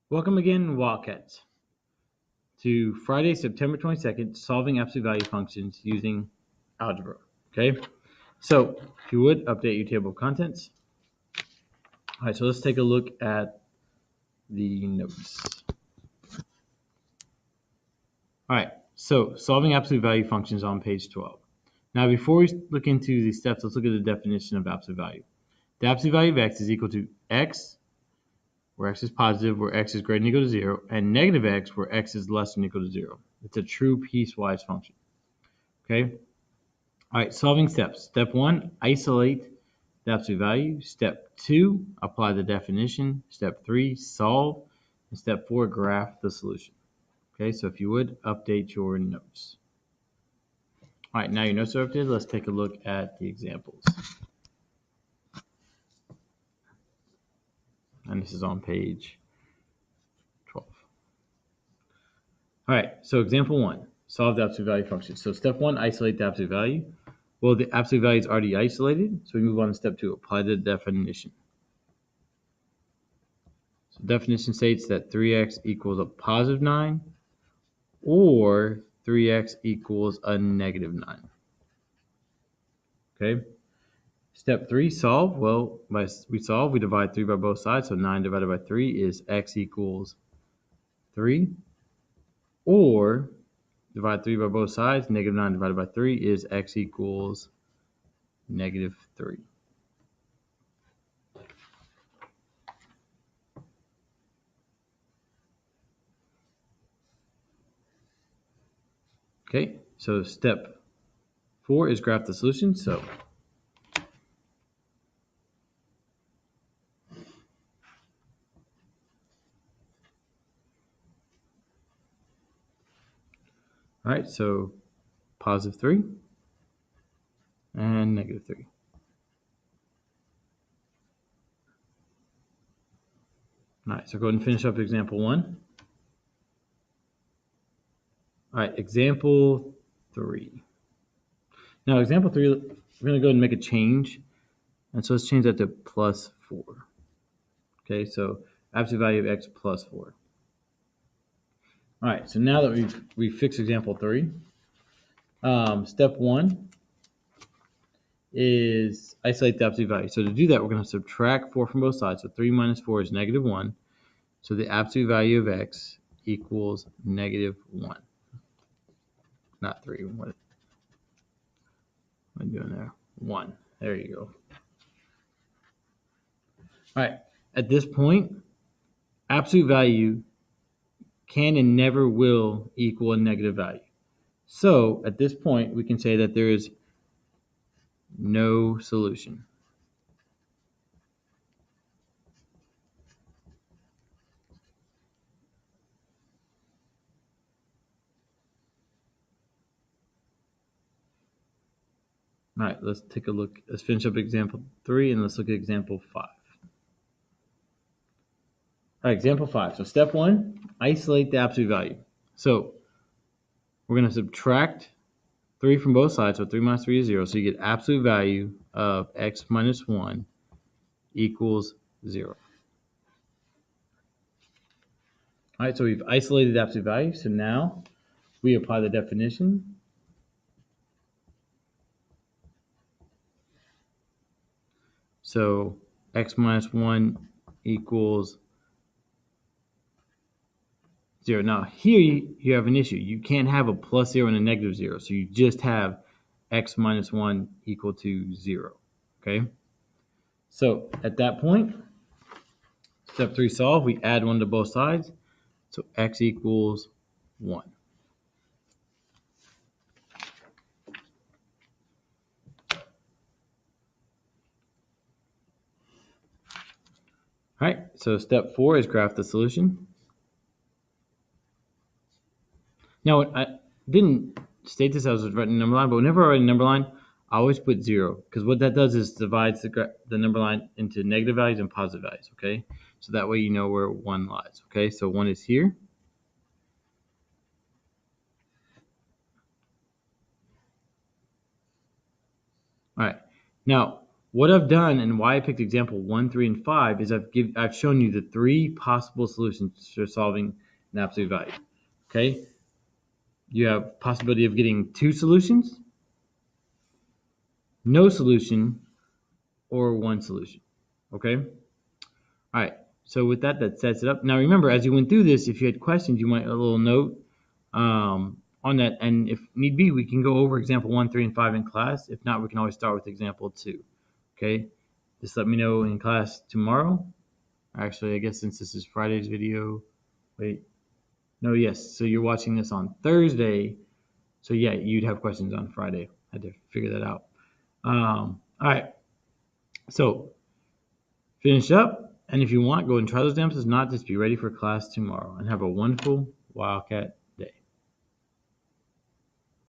Welcome again, Wildcats, to Friday, September 22nd, solving absolute value functions using algebra. Okay, so if you would, update your table of contents. All right, so let's take a look at the notes. All right, so solving absolute value functions on page 12. Now, before we look into these steps, let's look at the definition of absolute value. The absolute value of x is equal to x, where x is positive, where x is greater than or equal to 0, and negative x, where x is less than or equal to 0. It's a true piecewise function. Okay? All right, solving steps. Step 1, isolate the absolute value. Step 2, apply the definition. Step 3, solve. And step 4, graph the solution. Okay, so if you would, update your notes. All right, now your notes are updated. Let's take a look at the examples. And this is on page 12. All right, so example 1, solve the absolute value function. So step 1, isolate the absolute value. Well, the absolute value is already isolated, so we move on to step 2, apply the definition. So definition states that 3x equals a positive 9 or 3x equals a negative 9. Okay. Step 3, solve. Well, we solve, we divide 3 by both sides, so 9 divided by 3 is x equals 3. Or divide 3 by both sides, negative 9 divided by 3 is x equals negative 3. Okay, so step 4 is graph the solution. So all right, so positive 3 and negative 3. All right, so go ahead and finish up example 1. All right, example 3. Now, example 3, we're going to go ahead and make a change. And so let's change that to plus 4. Okay, so absolute value of x plus 4. All right, so now that we've fixed example 3, step 1 is isolate the absolute value. So to do that, we're going to subtract 4 from both sides. So 3 minus 4 is negative 1. So the absolute value of x equals negative 1. Not 3. What am I doing there? 1. There you go. All right, at this point, absolute value can and never will equal a negative value. So at this point, we can say that there is no solution. All right, let's take a look. Let's finish up example 3 and let's look at example 5. All right, example 5. So step 1, isolate the absolute value. So we're going to subtract 3 from both sides. So 3 minus 3 is 0. So you get absolute value of x minus 1 equals 0. All right, so we've isolated the absolute value. So now we apply the definition. So x minus 1 equals 0. Now here you have an issue. You can't have a plus 0 and a negative 0. So you just have x minus 1 equal to 0. Okay. So at that point, step 3, solve. We add 1 to both sides. So x equals 1. All right, so step 4 is graph the solution. Now, I didn't state this as I was writing a number line, but whenever I write a number line, I always put 0, because what that does is divides the number line into negative values and positive values, okay? So that way you know where 1 lies, okay? So 1 is here. All right, now What I've done and why I picked example 1, 3, and 5 is I've shown you the 3 possible solutions for solving an absolute value. Okay? You have possibility of getting 2 solutions, no solution, or 1 solution. Okay? All right. So with that, that sets it up. Now remember, as you went through this, if you had questions, you might a little note on that. And if need be, we can go over example 1, 3, and 5 in class. If not, we can always start with example 2. Okay? Just let me know in class tomorrow. Actually, I guess since this is Friday's video, wait, no, yes. So you're watching this on Thursday. So yeah, you'd have questions on Friday. I had to figure that out. All right. So finish up. And if you want, go and try those exams. If not, just be ready for class tomorrow and have a wonderful Wildcat